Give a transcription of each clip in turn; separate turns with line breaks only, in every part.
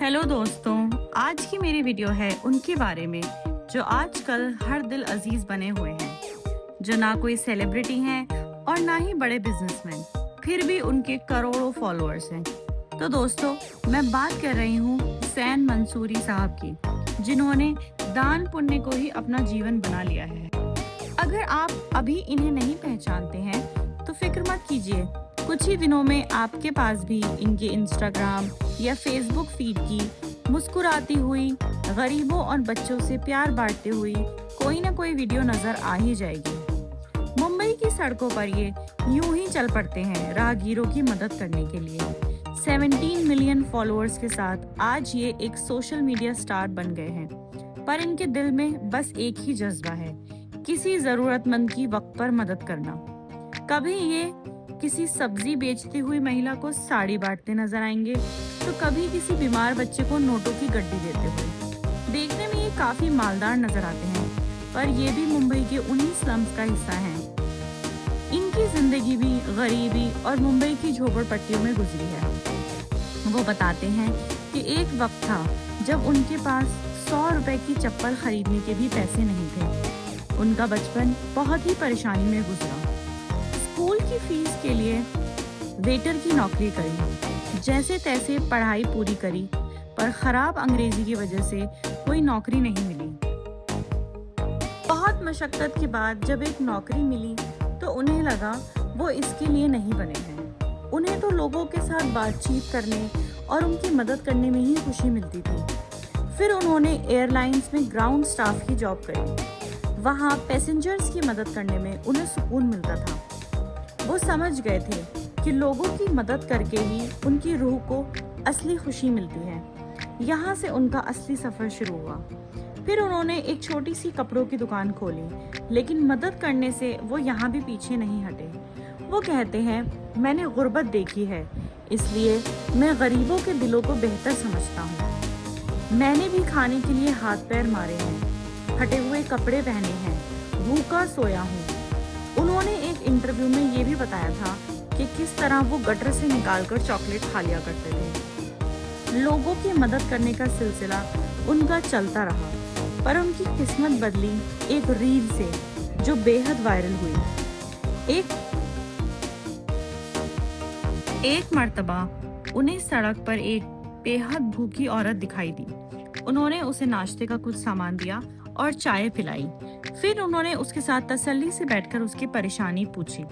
Hello दोस्तों, आज की मेरी वीडियो है उनके बारे में जो आजकल हर दिल अजीज बने हुए हैं, जो ना कोई सेलिब्रिटी हैं और ना ही बड़े बिजनेसमैन, फिर भी उनके करोड़ों फॉलोअर्स हैं। तो दोस्तों, मैं बात कर रही हूँ हुसैन मंसूरी साहब की, जिन्होंने दान पुण्य को ही अपना जीवन बना लिया है। अगर आप अभी इन्हें नहीं पहचानते हैं तो फिक्र मत कीजिए, कुछ ही दिनों में आपके पास भी इनके इंस्टाग्राम या फेसबुक फीड की मुस्कुराती हुई, गरीबों और बच्चों से प्यार बांटती हुई कोई ना कोई वीडियो नजर आ ही जाएगी। मुंबई की सड़कों पर ये यूं ही चल पड़ते हैं राहगीरों की मदद करने के लिए। 17 मिलियन फॉलोअर्स के साथ आज ये एक सोशल मीडिया स्टार बन गए हैं, पर इनके दिल में बस एक ही जज्बा है, किसी जरूरतमंद की वक्त पर मदद करना। कभी ये किसी सब्जी बेचती हुई महिला को साड़ी बांटते नजर आएंगे, तो कभी किसी बीमार बच्चे को नोटों की गड्डी देते हुए। देखने में ये काफी मालदार नजर आते हैं, पर ये भी मुंबई के उन्हीं स्लम्स का हिस्सा हैं। इनकी जिंदगी भी गरीबी और मुंबई की झोपड़पट्टियों में गुजरी है। वो बताते हैं कि एक वक्त था जब उनके पास 100 रुपए की चप्पल खरीदने के भी पैसे नहीं थे। उनका बचपन बहुत ही परेशानी में गुजरा। स्कूल की फीस के लिए वेटर की नौकरी करी, जैसे तैसे पढ़ाई पूरी करी, पर खराब अंग्रेजी की वजह से कोई नौकरी नहीं मिली। बहुत मशक्कत के बाद जब एक नौकरी मिली तो उन्हें लगा वो इसके लिए नहीं बने हैं। उन्हें तो लोगों के साथ बातचीत करने और उनकी मदद करने में ही खुशी मिलती थी। फिर उन्होंने एयरलाइंस में ग्राउंड स्टाफ की जॉब करी। वहाँ पैसेंजर्स की मदद करने में उन्हें सुकून मिलता था। वो समझ गए थे कि लोगों की मदद करके ही उनकी रूह को असली खुशी मिलती है। यहाँ से उनका असली सफ़र शुरू हुआ। फिर उन्होंने एक छोटी सी कपड़ों की दुकान खोली, लेकिन मदद करने से वो यहाँ भी पीछे नहीं हटे। वो कहते हैं, मैंने गुर्बत देखी है, इसलिए मैं गरीबों के दिलों को बेहतर समझता हूँ। मैंने भी खाने के लिए हाथ पैर मारे हैं, फटे हुए कपड़े पहने हैं, भूखा सोया हूँ। उन्होंने एक इंटरव्यू में ये भी बताया था कि किस तरह वो गटर से निकालकर चॉकलेट खा लिया करते थे। लोगों की मदद करने का सिलसिला उनका चलता रहा, पर उनकी किस्मत बदली एक रील से जो बेहद वायरल हुई। एक मर्तबा उन्हें सड़क पर एक बेहद भूखी औरत दिखाई दी। उन्होंने उसे नाश्ते का कुछ सामान दिया और चाय पिलाई। फिर उन्होंने उसके साथ तसल्ली से बैठकर उसकी परेशानी पूछी।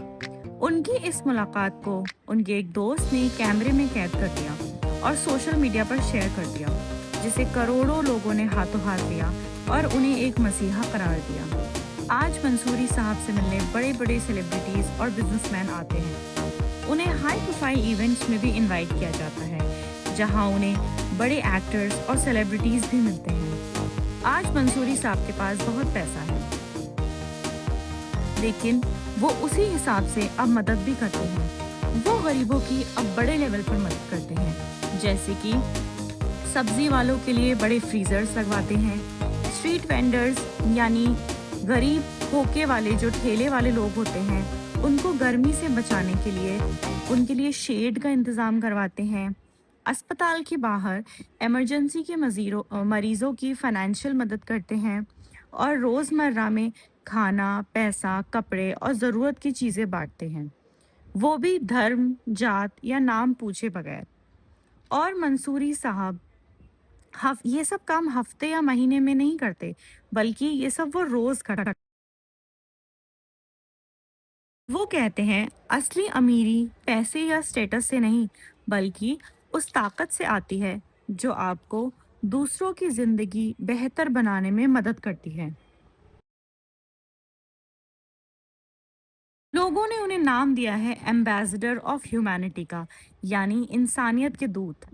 उनकी इस मुलाकात को उनके एक दोस्त ने कैमरे में कैद कर दिया और सोशल मीडिया पर शेयर कर दिया, जिसे करोड़ों लोगों ने हाथों हाथ लिया और उन्हें एक मसीहा करार दिया। आज मंसूरी साहब से मिलने बड़े बड़े सेलिब्रिटीज और बिजनेसमैन आते हैं। उन्हें हाई प्रोफाइल इवेंट्स में भी इनवाइट किया जाता है, जहां उन्हें बड़े एक्टर्स और सेलिब्रिटीज भी मिलते हैं। आज मंसूरी साहब के पास बहुत पैसा है, लेकिन वो उसी हिसाब से अब मदद भी करते हैं। वो गरीबों की अब बड़े लेवल पर मदद करते हैं, जैसे कि सब्जी वालों के लिए बड़े फ्रीजर्स लगवाते हैं। स्ट्रीट वेंडर्स यानी गरीब होके वाले जो ठेले वाले लोग होते हैं, उनको गर्मी से बचाने के लिए उनके लिए शेड का इंतज़ाम करवाते हैं। अस्पताल के बाहर इमरजेंसी के मरीजों की फाइनेंशियल मदद करते हैं और रोज़मर्रा में खाना, पैसा, कपड़े और ज़रूरत की चीज़ें बांटते हैं, वो भी धर्म, जात या नाम पूछे बगैर। और मंसूरी साहब ये सब काम हफ्ते या महीने में नहीं करते, बल्कि ये सब वो रोज़ करते। वो कहते हैं, असली अमीरी पैसे या स्टेटस से नहीं, बल्कि उस ताकत से आती है जो आपको दूसरों की जिंदगी बेहतर बनाने में मदद करती है। लोगों ने उन्हें नाम दिया है एम्बेसडर ऑफ ह्यूमैनिटी का, यानी इंसानियत के दूत।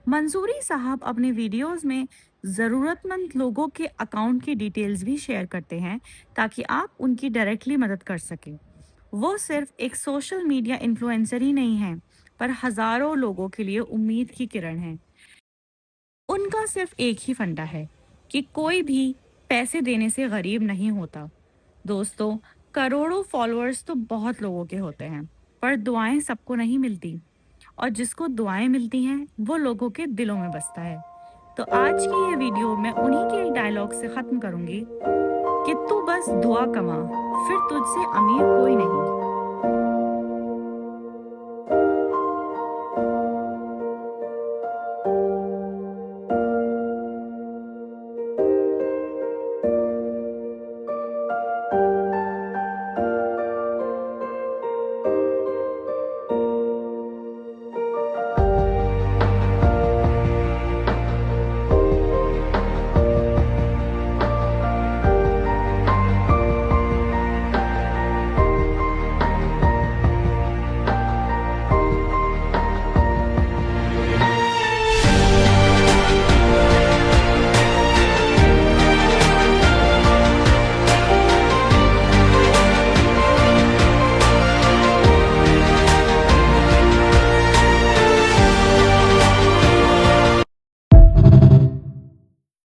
मंसूरी साहब अपने वीडियोस में ज़रूरतमंद लोगों के अकाउंट की डिटेल्स भी शेयर करते हैं, ताकि आप उनकी डायरेक्टली मदद कर सकें। वो सिर्फ एक सोशल मीडिया इन्फ्लुएंसर ही नहीं हैं, पर हज़ारों लोगों के लिए उम्मीद की किरण है। उनका सिर्फ एक ही फंडा है कि कोई भी पैसे देने से गरीब नहीं होता। दोस्तों, करोड़ों फॉलोअर्स तो बहुत लोगों के होते हैं, पर दुआएं सबको नहीं मिलती, और जिसको दुआएं मिलती हैं वो लोगों के दिलों में बसता है। तो आज की ये वीडियो मैं उन्हीं के एक डायलॉग से खत्म करूंगी कि तू बस दुआ कमा, फिर तुझसे अमीर कोई नहीं।